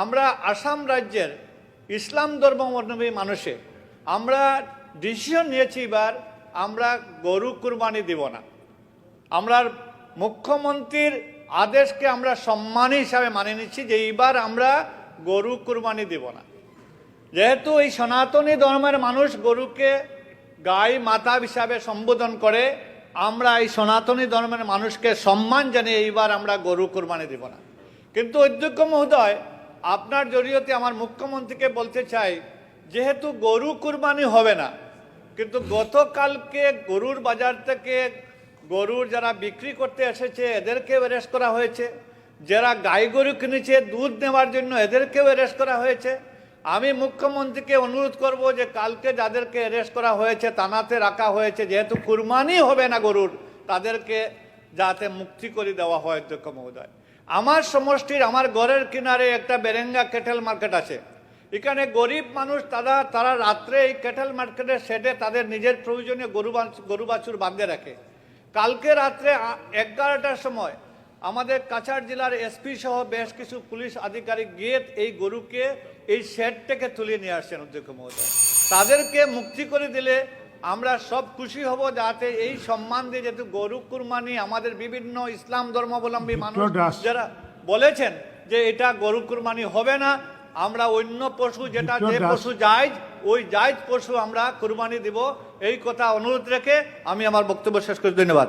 আমরা আসাম রাজ্যের ইসলাম ধর্মাবলম্বী মানুষে আমরা ডিসিশন নিয়েছি এবার আমরা গরু কুরবানি দিব না। আমরা মুখ্যমন্ত্রীর আদেশকে আমরা সম্মান হিসাবে মানে নিচ্ছি যে এইবার আমরা গরু কুরবানি দিব না। যেহেতু এই সনাতনী ধর্মের মানুষ গরুকে গাই মাতা হিসাবে সম্বোধন করে, আমরা এই সনাতনী ধর্মের মানুষকে সম্মান জানিয়ে এইবার আমরা গরু কুরবানি দিব না। কিন্তু অধ্যক্ষ মহোদয়, আপনার জড়িয়তে আমার মুখ্যমন্ত্রীকে বলতে চাই, যেহেতু গরু কুরবানি হবে না, কিন্তু গতকালকে গরুর বাজার থেকে গরুর যারা বিক্রি করতে এসেছে এদেরকেও অ্যারেস্ট করা হয়েছে, যারা গাই গরু কিনেছে দুধ নেওয়ার জন্য এদেরকেও অ্যারেস্ট করা হয়েছে। আমি মুখ্যমন্ত্রীকে অনুরোধ করব যে কালকে যাদেরকে অ্যারেস্ট করা হয়েছে থানাতে রাখা হয়েছে, যেহেতু কুরবানি হবে না গরুর, তাদেরকে যাতে মুক্তি করে দেওয়া হয়। অধ্যক্ষ মহোদয়, আমার সমষ্টির আমার ঘরের কিনারে একটা বেরেঙ্গা ক্যাটেল মার্কেট আছে। এখানে গরিব মানুষ তারা রাত্রে এই ক্যাটেল মার্কেটের শেডে তাদের নিজের প্রয়োজনীয় গরু বাছুর বাঁধে রাখে। কালকে রাত্রে 11টার সময় আমাদের কাছাড় জেলার এসপি সহ বেশ কিছু পুলিশ আধিকারিক গিয়ে এই গরুকে এই শেড থেকে তুলে নিয়ে আসছেন। অধ্যক্ষ মহোদয়, তাদেরকে মুক্তি করে দিলে আমরা সব খুশি হব, যাতে এই সম্মান দিয়ে, যেহেতু গরু কুরবানি আমাদের বিভিন্ন ইসলাম ধর্মাবলম্বী মানুষ যারা বলেছেন যে এটা গরু কুরবানি হবে না, আমরা অন্য পশু যেটা যে পশু জায়েজ ওই জায়েজ পশু আমরা কুরবানি দিব, এই কথা অনুরোধ রেখে আমি আমার বক্তব্য শেষ করি। ধন্যবাদ।